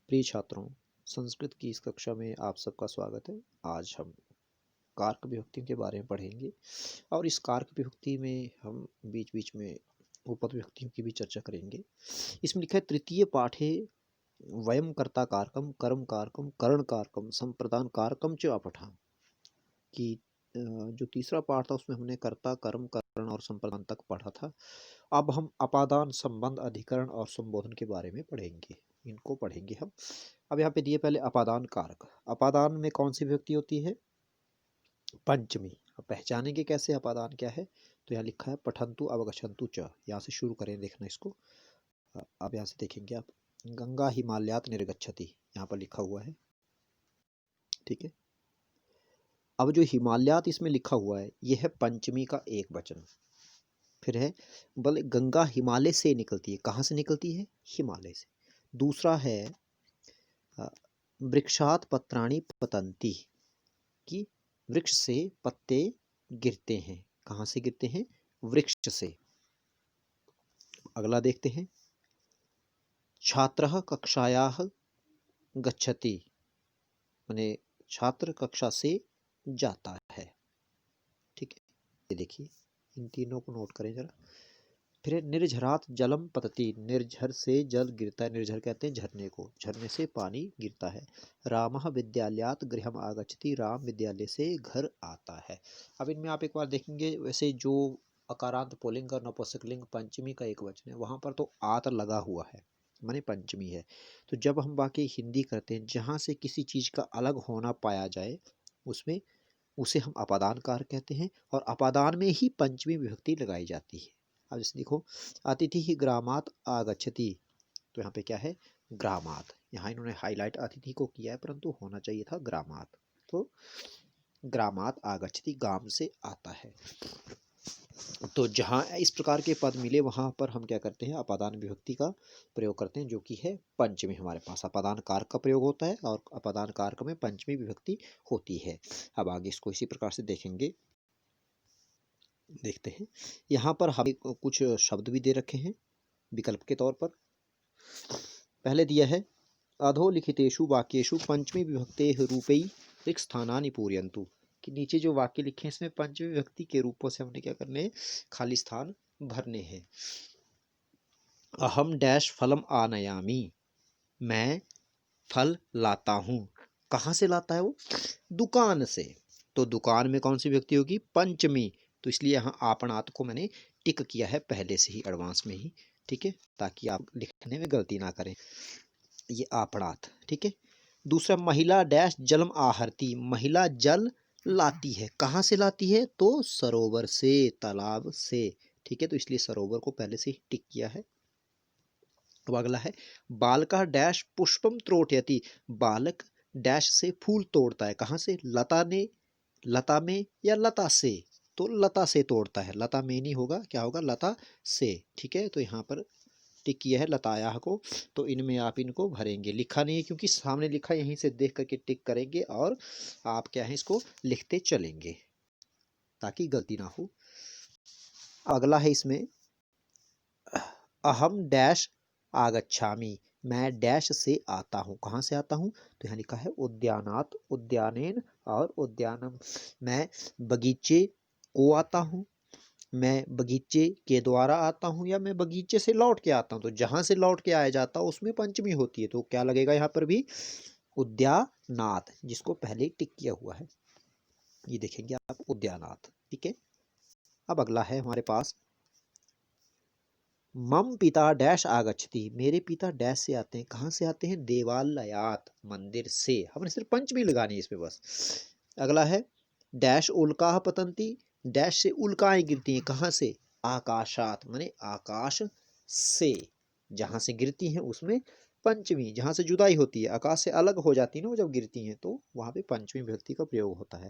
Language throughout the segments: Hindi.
प्रिय छात्रों, संस्कृत की इस कक्षा में आप सबका स्वागत है। आज हम कारक विभक्तियों के बारे में पढ़ेंगे और इस कारक विभक्ति में हम बीच बीच में उपपद विभक्तियों की भी चर्चा करेंगे। इसमें लिखा है तृतीय पाठे वयम कर्ता कारकम कर्म कारकम करण कारकम संप्रदान कारकम च अपठा कि जो तीसरा पाठ था उसमें हमने कर्ता कर्म करण और संप्रदान तक पढ़ा था। अब हम अपादान संबंध अधिकरण और संबोधन के बारे में पढ़ेंगे। इनको पढ़ेंगे हम। अब यहाँ पे दिए पहले अपादान कारक। अपादान में कौन सी विभक्ति होती है? पंचमी। अब पहचानेंगे कैसे अपादान क्या है? तो यहाँ लिखा है पठंतु अवगछंतु च। यहाँ से शुरू करें देखना इसको। अब यहाँ से देखेंगे आप, गंगा हिमालयात निर्गच्छति, यहाँ पर लिखा हुआ है। ठीक है। अब जो हिमालयात इसमें लिखा हुआ है यह है पंचमी का एक वचन। फिर है बोले गंगा हिमालय से निकलती है। कहाँ से निकलती है? हिमालय से। दूसरा है वृक्षात पत्राणि पतंती, कि वृक्ष से पत्ते गिरते हैं। कहाँ से गिरते हैं? वृक्ष से। अगला देखते हैं, छात्रः कक्षायाः गच्छति, माने छात्र कक्षा से जाता है। ठीक है, ये देखिए इन तीनों को नोट करें जरा। फिर निर्झरात जलम पतति, निर्झर से जल गिरता है। निर्झर कहते हैं झरने को, झरने से पानी गिरता है। रामः विद्यालयात गृहम आगच्छति, राम विद्यालय से घर आता है। अब इनमें आप एक बार देखेंगे, वैसे जो अकारांत पुल्लिंग और नपुंसकलिंग पंचमी का एक वचन है वहाँ पर तो आत लगा हुआ है, माने पंचमी है। तो जब हम बाकी हिंदी करते हैं जहाँ से किसी चीज़ का अलग होना पाया जाए उसमें उसे हम अपादान कारक कहते हैं, और अपादान में ही पंचमी विभक्ति लगाई जाती है। अब जैसे देखो, अतिथि ही ग्रामात आगच्छति, तो यहाँ पे क्या है? ग्रामात। यहाँ इन्होंने हाईलाइट अतिथि को किया है परंतु होना चाहिए था ग्रामात। तो ग्रामात आगच्छति, गांव से आता है। तो जहाँ इस प्रकार के पद मिले वहाँ पर हम क्या करते हैं? अपादान विभक्ति का प्रयोग करते हैं, जो कि है पंचमी। हमारे पास अपादान कारक का प्रयोग होता है और अपादान कारक में पंचमी विभक्ति होती है। अब आगे इसको इसी प्रकार से देखेंगे। देखते हैं, यहाँ पर हमें कुछ शब्द भी दे रखे हैं विकल्प के तौर पर। पहले दिया है अधोलिखितेषु वाक्येषु पंचमी विभक्ते रूपै रिक्त स्थानानि पूरयन्तु, कि नीचे जो वाक्य लिखे हैं इसमें पंचमी विभक्ति के रूपों से हमने क्या करने हैं? खाली स्थान भरने हैं। अहम डैश फलम आनयामी, मैं फल लाता हूँ। कहाँ से लाता है वो? दुकान से। तो दुकान में कौन सी विभक्ति होगी? पंचमी। तो इसलिए यहाँ आपणात को मैंने टिक किया है पहले से ही, एडवांस में ही। ठीक है, ताकि आप लिखने में गलती ना करें। ये आपणात। ठीक है। दूसरा, महिला डैश जलम आहरती, महिला जल लाती है। कहाँ से लाती है? तो सरोवर से, तालाब से। ठीक है, तो इसलिए सरोवर को पहले से ही टिक किया है। अब अगला है बालका डैश पुष्पम त्रोटयति, बालक डैश से फूल तोड़ता है। कहाँ से? लता ने, लता में या लता से? तो लता से तोड़ता है। लता में नहीं होगा, क्या होगा? लता से। ठीक है, तो यहाँ पर टिक किया है लताया को। तो इनमें आप इनको भरेंगे, लिखा नहीं है क्योंकि सामने लिखा, यहीं से देख करके टिक करेंगे और आप क्या है इसको लिखते चलेंगे ताकि गलती ना हो। अगला है इसमें अहम डैश आगच्छामि, मैं डैश से आता हूँ। कहाँ से आता हूँ? तो यहाँ लिखा है उद्यानात उद्यानेन और उद्यानम, मैं बगीचे को आता हूँ, मैं बगीचे के द्वारा आता हूँ, या मैं बगीचे से लौट के आता हूँ। तो जहाँ से लौट के आया जाता है उसमें पंचमी होती है। तो क्या लगेगा यहाँ पर भी? उद्यानात, जिसको पहले टिक किया हुआ है। ये देखेंगे आप, उद्यानात। ठीक है। अब अगला है हमारे पास मम पिता डैश आगच्छति, मेरे पिता डैश से आते हैं। कहाँ से आते हैं? देवालयात, मंदिर से। हमने सिर्फ पंचमी लगानी है इसमें बस। अगला है डैश उल्काः पतंती, डैश से उल्काएं गिरती हैं। कहाँ से? आकाशात, माने आकाश से। जहाँ से गिरती हैं उसमें पंचमी, जहाँ से जुदाई होती है, आकाश से अलग हो जाती है ना वो जब गिरती हैं, तो वहाँ पे पंचमी विभक्ति का प्रयोग होता है।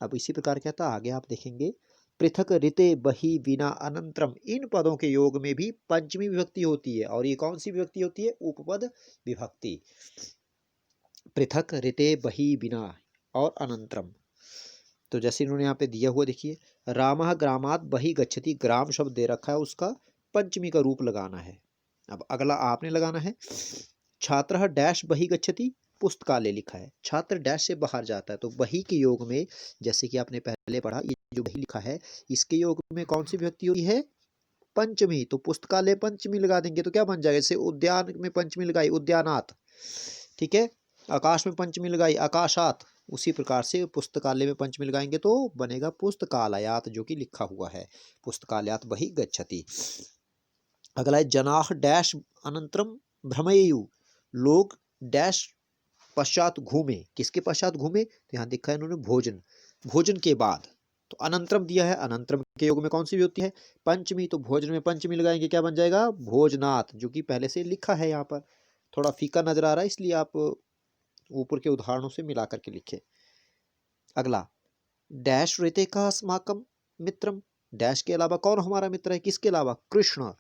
अब इसी प्रकार क्या था आगे आप देखेंगे, पृथक ऋते बही विना अनंतरम, इन पदों के योग में भी पंचमी विभक्ति होती है। और ये कौन सी विभक्ति होती है? उपपद विभक्ति। पृथक ऋते बही बिना और अनंतरम। तो जैसे इन्होंने यहाँ पे दिया हुआ देखिए, रामः ग्रामात बही गच्छति, ग्राम शब्द दे रखा है, उसका पंचमी का रूप लगाना है। अब अगला आपने लगाना है, छात्रः डैश बहि गच्छति, पुस्तकालय लिखा है, छात्र डैश से बाहर जाता है, तो बहि के योग में जैसे कि आपने पहले पढ़ा, ये जो बहि लिखा है इसके योग में कौन सी विभक्ति होती है, पंचमी, तो पुस्तकालय पंचमी लगा देंगे तो क्या बन जाएगा, जैसे उद्यान में पंचमी लगाई उद्यानात, ठीक है, आकाश में पंचमी लगाई आकाशात, उसी प्रकार से पुस्तकालय में पंचमी लगाएंगे तो बनेगा पुस्तकालयात, जो कि लिखा हुआ है, पुस्तकालयात बहि गच्छति। अगला है जनाह डैश अनंतरम भ्रमयेयु, लोग डैश पश्चात घूमे, किसके पश्चात घूमे, तो यहाँ देखा है इन्होंने भोजन, भोजन के बाद, तो अनंतरम दिया है, अनंतरम के योग में कौन सी भी होती है, पंचमी, तो भोजन में पंचमी लगाएंगे क्या बन जाएगा, भोजनाथ, जो कि पहले से लिखा है, यहाँ पर थोड़ा फीका नजर आ रहा है इसलिए आप ऊपर के उदाहरणों से मिला करके लिखे। अगला डैश रहते का अस्माकम मित्रम, डैश के अलावा कौन हमारा मित्र है, किसके अलावा, कृष्ण,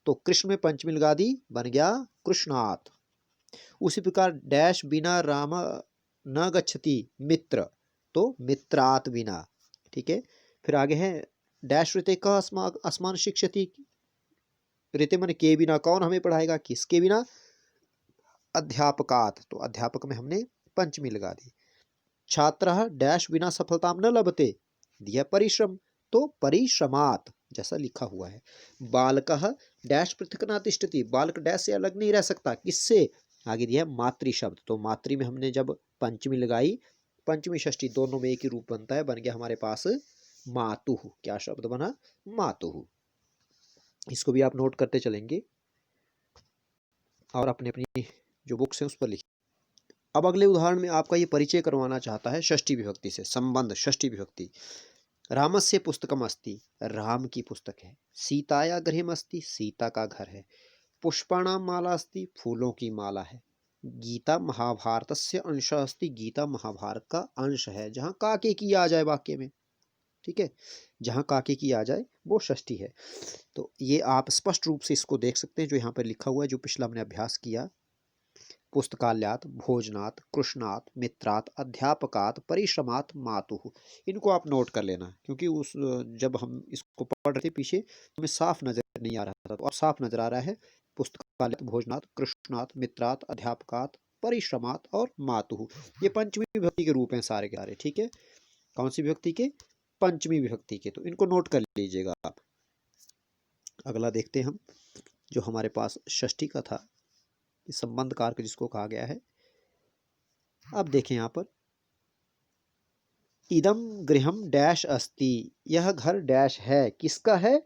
तो कृष्ण में पंचमी लगा दी, बन गया कृष्णात। उसी प्रकार डैश बिना राम न गच्छति मित्र, तो मित्रात बिना, ठीक है। फिर आगे है डैश ऋते का अस्मान शिक्षति, ऋते मन के बिना कौन हमें पढ़ाएगा, किसके बिना, अध्यापकात, तो अध्यापक में हमने पंचमी लगा दी। छात्र डैश बिना सफलता न लभते, दिया परिश्रम, तो परिश्रमात जैसा लिखा हुआ है। बालक डैश पृथक न तिष्ठति, बालक डैश से अलग नहीं रह सकता, किससे, आगे दिया है मातृ शब्द, तो मातृ में हमने जब पंचमी लगाई, पंचमी षष्ठी दोनों में एक ही रूप बनता है, बन गया हमारे पास मातुः, क्या शब्द बना, मातुः। इसको भी आप नोट करते चलेंगे और अपनी अपनी जो बुक्स हैं उस पर लिखिए। अब अगले उदाहरण में आपका ये परिचय करवाना चाहता है षष्ठी विभक्ति से, संबंध षष्ठी विभक्ति। रामस्य पुस्तकम अस्ति, राम की पुस्तक है, सीताया गृहम अस्ति, सीता का घर है, पुष्पाणाम माला अस्ति, फूलों की माला है, गीता महाभारतस्य अंशः अस्ति, गीता महाभारत का अंश है, जहाँ काके की आ जाए वाक्य में, ठीक है, जहाँ काके की आ जाए वो षष्ठी है। तो ये आप स्पष्ट रूप से इसको देख सकते हैं जो यहाँ पर लिखा हुआ है, जो पिछला हमने अभ्यास किया, पुस्तकालयात, भोजनात्, कृष्णात्, मित्रात्, अध्यापकात्, परिश्रमात्, मातुः, इनको आप नोट कर लेना, क्योंकि उस जब हम इसको पढ़ रहे थे पीछे हमें साफ नजर नहीं आ रहा था, तो अब साफ नजर आ रहा है, पुस्तकालयात, भोजनात्, कृष्णात्, मित्रात्, अध्यापकात्, परिश्रमात् और मातुः, ये पंचमी विभक्ति के रूप हैं सारे के सारे, ठीक है, कौन सी विभक्ति के, पंचमी विभक्ति के, तो इनको नोट कर लीजिएगा आप। अगला देखते हैं हम, जो हमारे पास षष्ठी का था, संबंध कारक जिसको कहा गया है। अब देखें यहाँ पर, इदम गृहम डैश अस्ति, यह घर डैश है, किसका है,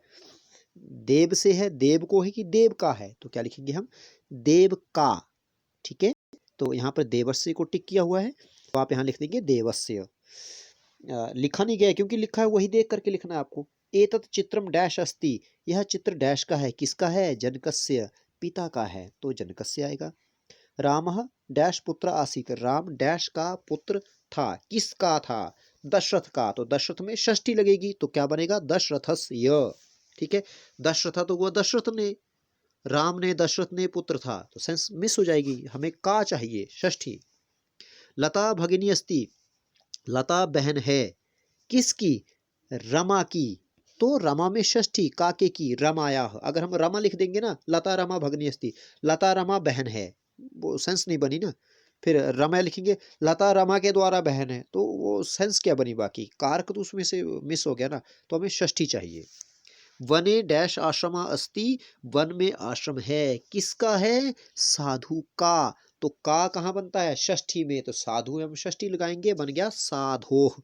देव से है, देव को है कि देव का है, तो क्या लिखेंगे हम, देव का, ठीक है, तो यहाँ पर देवस्य को टिक किया हुआ है, तो आप यहाँ लिख देंगे देवस्य, लिखा नहीं गया क्योंकि लिखा है वही देख करके लिखना है आपको। एतत् चित्रम डैश अस्ति, यह चित्र डैश का है, किसका है, जनकस्य, पिता का है, तो जनकस्य आएगा। रामः डैश पुत्र आसीत, राम डैश का पुत्र था, किसका था, दशरथ का, तो दशरथ में षष्ठी लगेगी, तो क्या बनेगा, दशरथस्य, ठीक है, दशरथ तो वो दशरथ ने, राम ने दशरथ ने पुत्र था, तो सेंस मिस हो जाएगी, हमें का चाहिए षष्ठी। लता भगिनी अस्ति, लता बहन है, किसकी, रमा की, तो रमा में षष्ठी, काके की, रमाया, अगर हम रमा लिख देंगे ना, लता रमा भगिनी अस्ति, लता रमा बहन है, वो सेंस नहीं बनी ना, फिर रमा लिखेंगे लता रमा के द्वारा बहन है, तो वो सेंस क्या बनी, बाकी कारक तो उसमें से मिस हो गया ना, तो हमें षष्ठी चाहिए। वने डैश आश्रमा अस्ति, वन में आश्रम है, किसका है, साधु का, तो का कहाँ बनता है, षष्ठी में, तो साधु हम षष्ठी लगाएंगे, बन गया साधोः।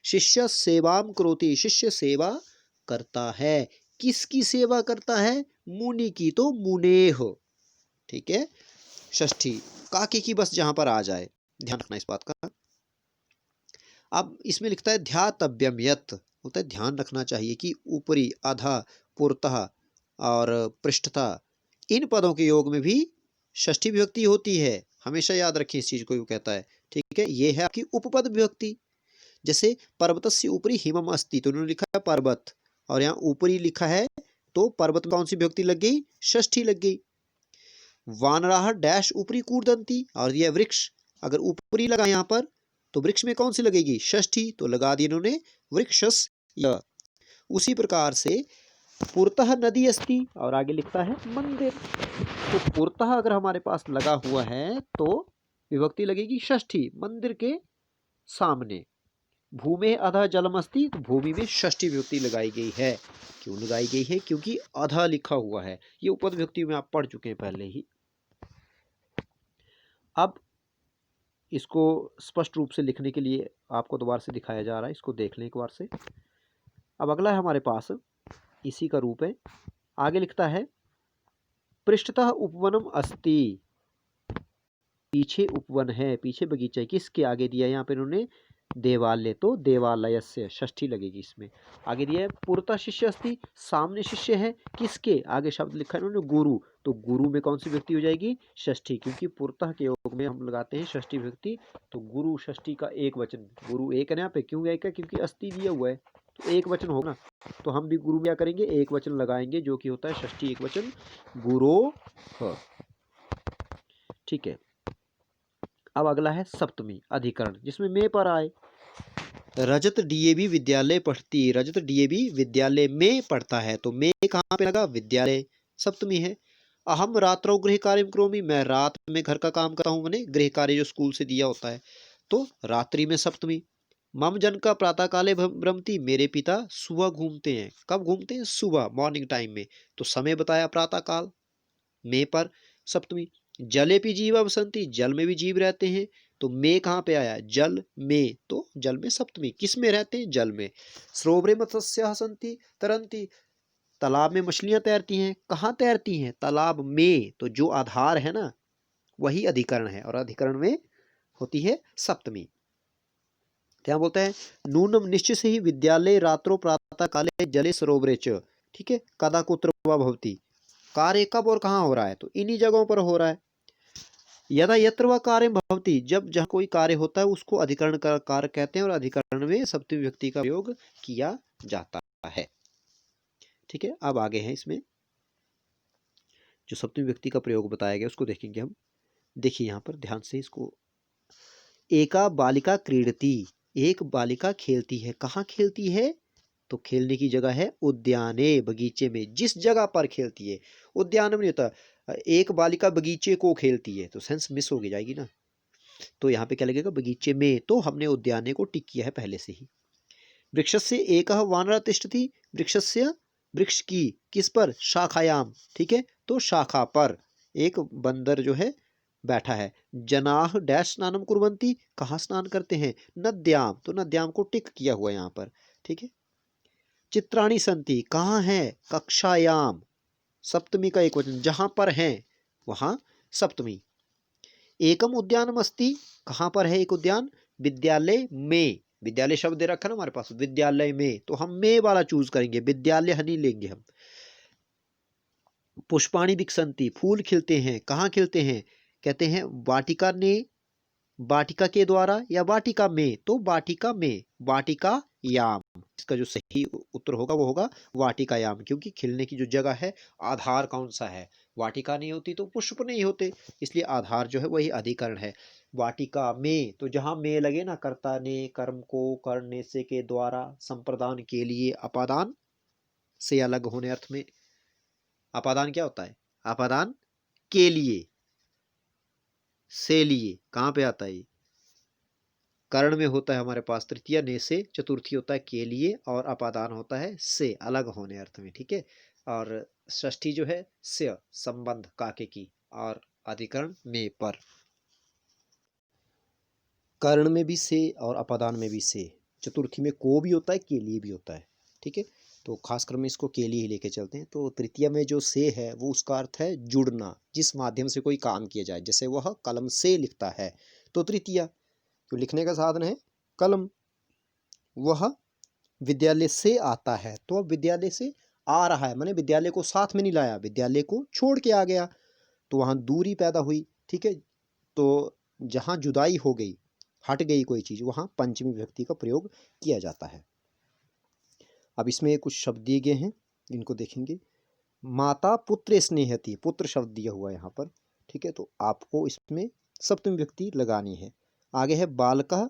शिष्य सेवाम करोति, शिष्य सेवा करता है, किसकी सेवा करता है, मुनि की, तो मुनेह, ठीक है, षष्ठी काके की बस जहां पर आ जाए, ध्यान रखना इस बात का। अब इसमें लिखता है ध्यातव्यम यत्, बोलता है ध्यान रखना चाहिए कि ऊपरी, अधा, पुरतः और पृष्ठतः, इन पदों के योग में भी षष्ठी विभक्ति होती है, हमेशा याद रखिए इस चीज को, वो कहता है, ठीक है, ये है आपकी उपपद विभक्ति। जैसे पर्वतस्य ऊपरी हिमम अस्ति, तो उन्होंने लिखा है पर्वत, और यहाँ ऊपरी लिखा है, तो पर्वत में कौन सी विभक्ति लग गई, षष्ठी लग गई। वानराह डैश ऊपरी कूर्दंती, और यह वृक्ष, अगर ऊपरी लगा यहाँ पर तो वृक्ष में कौन सी लगेगी, षष्ठी, तो लगा दी इन्होंने वृक्षस्य। उसी प्रकार से पुरतः नदी अस्ति, और आगे लिखता है मंदिर। तो पुरतः अगर हमारे पास लगा हुआ है तो विभक्ति लगेगी षष्ठी, मंदिर के सामने। भूमे अधः जलम अस्ति, तो भूमि में षष्ठी विभक्ति लगाई गई है। क्यों लगाई गई है? क्योंकि अधः लिखा हुआ है। ये उपद विभक्ति में आप पढ़ चुके हैं पहले ही। अब इसको स्पष्ट रूप से लिखने के लिए आपको दोबारा से दिखाया जा रहा है, इसको देख लें एक बार से। अब अगला है हमारे पास, इसी का रूप है, आगे लिखता है पृष्ठतः उपवनम अस्ति, पीछे उपवन है, पीछे बगीचा है। किसके? आगे दिया है यहाँ पे इन्होंने देवालय, तो देवालयस्य षष्ठी लगेगी इसमें। आगे दिया है पुरतः शिष्य अस्ति, सामने शिष्य है। किसके? आगे शब्द लिखा है इन्होंने गुरु, तो गुरु में कौन सी विभक्ति हो जाएगी? षष्ठी, क्योंकि पुरतः के योग में हम लगाते हैं षष्ठी विभक्ति। तो गुरु षष्ठी का एक वचन, गुरु एक है यहाँ पे, क्यों एक है? क्योंकि अस्ति दिया हुआ है, तो एक वचन होगा। तो हम भी गुरु क्या करेंगे? एक वचन लगाएंगे, जो कि होता है षष्ठी एक वचन, गुरो। ठीक है। अब अगला है सप्तमी अधिकरण, जिसमें मैं पर आए। रजत डीएवी विद्यालय पढ़ती, रजत डीएवी विद्यालय में पढ़ता है, तो मैं कहाँ पे लगा? विद्यालय, सप्तमी है। अहम रात्रौ गृह कार्य करोमि, मैं रात में घर का काम करता हूँ, मैंने गृह कार्य जो स्कूल से दिया होता है, तो रात्रि में सप्तमी। मम जन का प्रातः काले भ्रमति, मेरे पिता सुबह घूमते हैं। कब घूमते हैं? सुबह, मॉर्निंग टाइम में। तो समय बताया प्रातः काल, में पर सप्तमी। जले पी जीवा बसंती, जल में भी जीव रहते हैं, तो में कहाँ पे आया? जल में, तो जल में सप्तमी। किस में रहते हैं? जल में। सरोवरे मत्स्याः हसंती तरंती, तालाब में मछलियां तैरती हैं। कहाँ तैरती हैं? तालाब में। तो जो आधार है ना, वही अधिकरण है, और अधिकरण में होती है सप्तमी। क्या बोलता है? नूनम निश्चय से ही विद्यालय रात्रो प्रातः काले जले सरोवरे च, ठीक है, कदा कुत्र वा भवति, कार्य कब और कहाँ हो रहा है? तो इन्हीं जगहों पर हो रहा है। यदा यत्र व कार्य भवति, जब जहाँ कोई कार्य होता है उसको अधिकरण का कार्य कहते हैं, और अधिकरण में सप्तमी विभक्ति का प्रयोग किया जाता है। ठीक है। अब आगे हैं इसमें जो सप्तमी विभक्ति का प्रयोग बताया गया उसको देखेंगे हम। देखिए यहाँ पर ध्यान से इसको, एका बालिका क्रीडती, एक बालिका खेलती है। कहाँ खेलती है? तो खेलने की जगह है उद्याने, बगीचे में। जिस जगह पर खेलती है, उद्यान में नहीं होता। एक बालिका बगीचे को खेलती है, तो सेंस मिस हो जाएगी ना। तो यहाँ पे क्या लगेगा? बगीचे में, तो हमने उद्याने को टिक किया है पहले से ही। वृक्षस्य एकः वानरः तिष्ठति, वृक्षस्य, वृक्ष की, किस पर? शाखायाम, ठीक है, तो शाखा पर एक बंदर जो है बैठा है। जनाः डैश स्नानम कुर्वन्ति, कहाँ स्नान करते हैं? नद्याम, तो नद्याम को टिक किया हुआ यहाँ पर, ठीक है। चित्राणि सन्ति, कहाँ है? कक्षायाम, सप्तमी का एक वचन, जहां पर है वहां सप्तमी। एकम उद्यानम अस्ति, कहाँ पर है एक उद्यान? विद्यालय में, विद्यालय शब्द दे रखा है ना हमारे पास, विद्यालय में, तो हम में वाला चूज करेंगे, विद्यालय नहीं लेंगे हम। पुष्पाणि विकसंती, फूल खिलते हैं। कहाँ खिलते हैं? कहते हैं वाटिका ने, वाटिका के द्वारा, या वाटिका में, तो वाटिका में, वाटिका याम। इसका जो सही उत्तर होगा वो होगा वाटिका याम, क्योंकि खिलने की जो जगह है, आधार कौन सा है? वाटिका नहीं होती तो पुष्प नहीं होते, इसलिए आधार जो है वही अधिकरण है। वाटिका में, तो जहां में लगे ना, कर्ता ने कर्म को करने से के द्वारा संप्रदान के लिए, अपादान से अलग होने अर्थ में। अपादान क्या होता है? अपादान के लिए, से लिए, कहाँ पे आता है? कर्ण में होता है हमारे पास तृतीय ने से, चतुर्थी होता है के लिए, और अपादान होता है से, अलग होने अर्थ में, ठीक है। और षष्ठी जो है से, संबंध काके की, और अधिकरण में पर। कर्ण में भी से और अपादान में भी से, चतुर्थी में को भी होता है, के लिए भी होता है, ठीक है। तो खासकर में इसको के लिए ही लेके चलते हैं। तो तृतीय में जो से है वो उसका अर्थ है जुड़ना, जिस माध्यम से कोई काम किया जाए, जैसे वह कलम से लिखता है, तो तृतीय जो लिखने का साधन है कलम। वह विद्यालय से आता है, तो अब विद्यालय से आ रहा है, मैंने विद्यालय को साथ में नहीं लाया, विद्यालय को छोड़ के आ गया, तो वहां दूरी पैदा हुई, ठीक है। तो जहां जुदाई हो गई, हट गई कोई चीज, वहां पंचमी विभक्ति का प्रयोग किया जाता है। अब इसमें कुछ शब्द दिए गए हैं, इनको देखेंगे। माता पुत्र स्नेहती, पुत्र शब्द दिया हुआ है यहाँ पर, ठीक है, तो आपको इसमें सप्तमी विभक्ति लगानी है। आगे है बालकः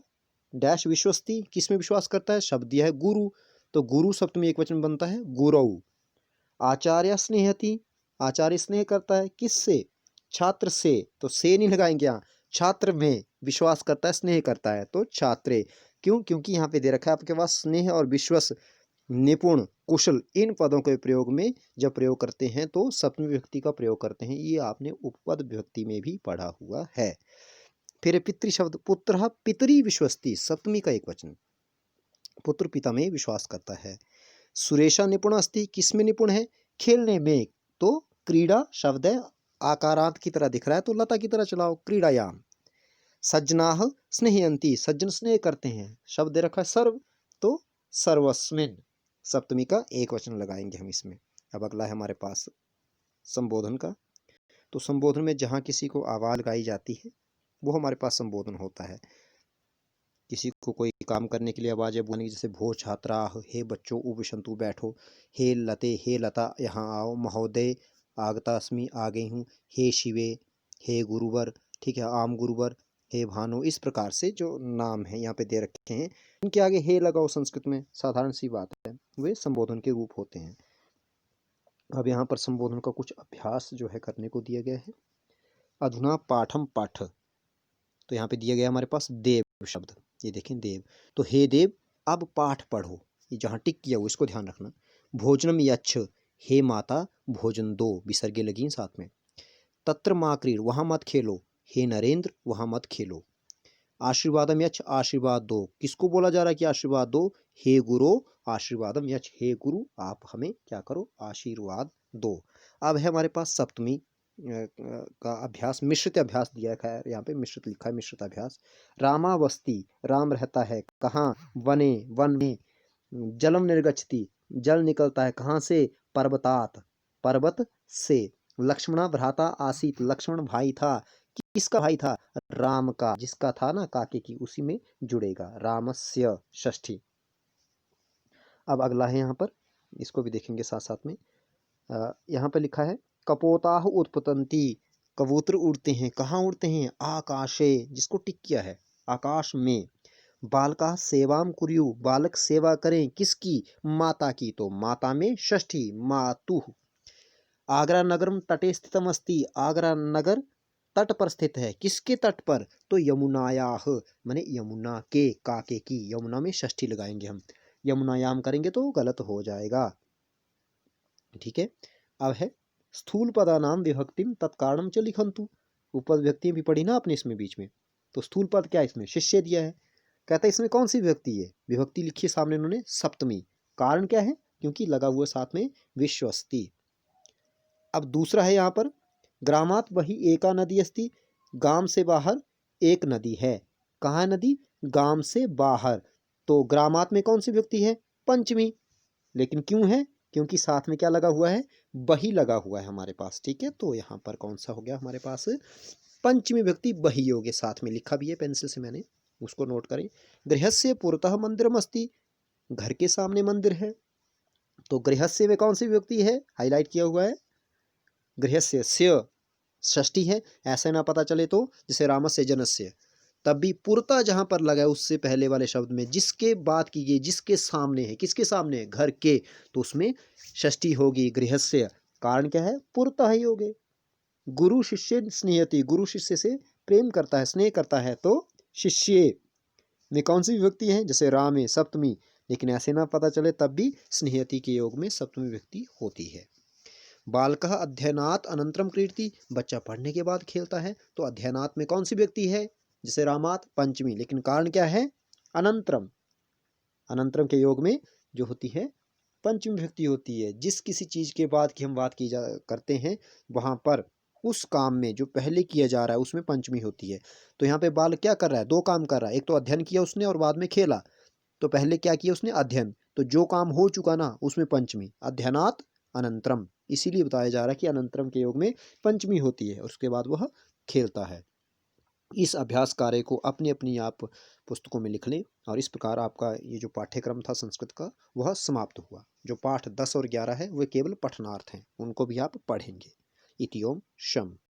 डैश विश्वस्ति, किस में विश्वास करता है? शब्द दिया है गुरु, तो गुरु सप्तमी एक वचन बनता है गुरु। आचार्य स्नेहति, आचार्य स्नेह करता है किससे? छात्र से, तो से नहीं लगाएंगे यहाँ, छात्र में विश्वास करता है, स्नेह करता है, तो छात्रे। क्यों? क्योंकि यहाँ पे दे रखा है आपके पास स्नेह और विश्वास, निपुण, कुशल, इन पदों के प्रयोग में जब प्रयोग करते हैं तो सप्तमी विभक्ति का प्रयोग करते हैं। ये आपने उपपद विभक्ति में भी पढ़ा हुआ है। फिर पितृ शब्द, पुत्र पितरी विश्वस्ति, सप्तमी का एक वचन, पुत्र पिता में विश्वास करता है। सुरेशा निपुण अस्ति, किस में निपुण है? खेलने में, तो क्रीड़ा शब्द है, आकारांत की तरह दिख रहा है तो लता की तरह चलाओ, क्रीड़ायाम। सज्जनाह स्नेहयन्ति, सज्जन स्नेह करते हैं, शब्द दे रखा है सर्व, तो सर्वस्मिन, सप्तमी का एक वचन लगाएंगे हम इसमें। अब अगला है हमारे पास संबोधन का। तो संबोधन में जहाँ किसी को आवाज़ लगाई जाती है वो हमारे पास संबोधन होता है। किसी को कोई काम करने के लिए आवाज़ें बोलने की, जैसे भो छात्राः, हे बच्चों उपविशन्तु बैठो, हे लते, हे लता यहाँ आओ, महोदय आगता अस्मि आ गई हूँ, हे शिवे, हे गुरुवर, ठीक है, आम गुरुवर, हे भानु, इस प्रकार से जो नाम है यहाँ पे दे रखे हैं, इनके आगे हे लगाओ, संस्कृत में साधारण सी बात है, वे संबोधन के रूप होते हैं। अब यहाँ पर संबोधन का कुछ अभ्यास जो है करने को दिया गया है। अधुना पाठम पाठ, तो यहाँ पे दिया गया हमारे पास देव शब्द, ये देखें देव, तो हे देव अब पाठ पढ़ो, ये जहाँ टिक किया हो इसको ध्यान रखना। भोजनम यच्छ, हे माता भोजन दो, विसर्गे लगी साथ में। तत्र मा क्रीड, वहाँ मत खेलो, हे नरेंद्र वहाँ मत खेलो। आशीर्वादम यच्छ, आशीर्वाद दो, किसको बोला जा रहा है कि आशीर्वाद दो? हे गुरु आशीर्वादम यच्छ, हे गुरु आप हमें क्या करो? आशीर्वाद दो। अब है हमारे पास सप्तमी का अभ्यास, मिश्रित अभ्यास दिया है, यहाँ पे मिश्रित लिखा है, मिश्रित अभ्यास। रामावस्ति, राम रहता है कहाँ? वने, वन में। जलम निर्गच्छति, जल निकलता है कहाँ से? पर्वतात, पर्वत से। लक्ष्मणा भ्राता आसीत, लक्ष्मण भाई था, किसका भाई था? राम का, जिसका था ना काके की, उसी में जुड़ेगा, रामस्य षष्ठी। अब अगला है यहाँ पर, इसको भी देखेंगे साथ साथ में। यहाँ पर लिखा है कपोताह उत्पतंती, कबूतर उड़ते हैं, कहाँ उड़ते हैं? आकाशे, जिसको टिक किया है, आकाश में। बालका सेवाम कुर्यु, बालक सेवा करें, किसकी? माता की, तो माता में षष्ठी, मातुः। आगरा नगरम तटे स्थितम अस्ति, आगरा नगर तट पर स्थित है, किसके तट पर? तो यमुनायाह, माने यमुना के, काके की, यमुना में षष्ठी लगाएंगे हम, यमुनायाम करेंगे तो गलत हो जाएगा, ठीक है। अब है स्थूल पदानाम विभक्तिम तत्कारणम च लिखन्तु, उपपद विभक्ति भी पढ़ी ना आपने इसमें बीच में, तो स्थूल पद क्या है इसमें? शिष्य दिया है, कहता है इसमें कौन सी विभक्ति है? विभक्ति लिखी सामने उन्होंने सप्तमी, कारण क्या है? क्योंकि लगा हुआ साथ में विश्वस्ति। अब दूसरा है यहाँ पर ग्रामात वही एका नदी अस्ति, गांव से बाहर एक नदी है, कहाँ नदी? गांव से बाहर, तो ग्रामात में कौन सी विभक्ति है? पंचमी, लेकिन क्यों है? क्योंकि साथ में क्या लगा हुआ है? बही लगा हुआ है हमारे पास, ठीक है, तो यहाँ पर कौन सा हो गया हमारे पास? पंचमी विभक्ति बही हो गई, साथ में लिखा भी है पेंसिल से मैंने, उसको नोट करें। गृहस्य पुरतः मंदिरम अस्ति, घर के सामने मंदिर है, तो गृहस्य में कौन सी विभक्ति है? हाईलाइट किया हुआ है, गृहस्य स्य षष्ठी है, ऐसे ना पता चले तो जैसे रामस्य जनस्य, तब भी पुरता जहां पर लगा है उससे पहले वाले शब्द में जिसके बात की गई, जिसके सामने है, किसके सामने? घर के, तो उसमें षष्ठी होगी गृहस्य, कारण क्या है? पुरता ही हो गए। गुरु शिष्य स्नेहति, गुरु शिष्य से प्रेम करता है, स्नेह करता है, तो शिष्य में कौन सी विभक्ति है? जैसे राम है सप्तमी, लेकिन ऐसे ना पता चले तब भी स्नेहति के योग में सप्तमी विभक्ति होती है। बालकः अध्ययनात् अनंतरम क्रीडति, बच्चा पढ़ने के बाद खेलता है, तो अध्ययनात् में कौन सी व्यक्ति है? जैसे रामात पंचमी, लेकिन कारण क्या है? अनंतरम, अनंतरम के योग में जो होती है पंचमी विभक्ति होती है। जिस किसी चीज के बाद की हम बात करते हैं वहां पर उस काम में जो पहले किया जा रहा है उसमें पंचमी होती है। तो यहाँ पे बालक क्या कर रहा है? दो काम कर रहा है, एक तो अध्ययन किया उसने और बाद में खेला, तो पहले क्या किया उसने? अध्ययन, तो जो काम हो चुका ना उसमें पंचमी, अध्ययनात् अनंतरम, इसीलिए बताया जा रहा है कि अनंतरम के योग में पंचमी होती है, उसके बाद वह खेलता है। इस अभ्यास कार्य को अपनी अपनी आप पुस्तकों में लिख लें, और इस प्रकार आपका ये जो पाठ्यक्रम था संस्कृत का वह समाप्त हुआ। जो पाठ 10 और 11 है वे केवल पठनार्थ हैं, उनको भी आप पढ़ेंगे। इति ओम शम।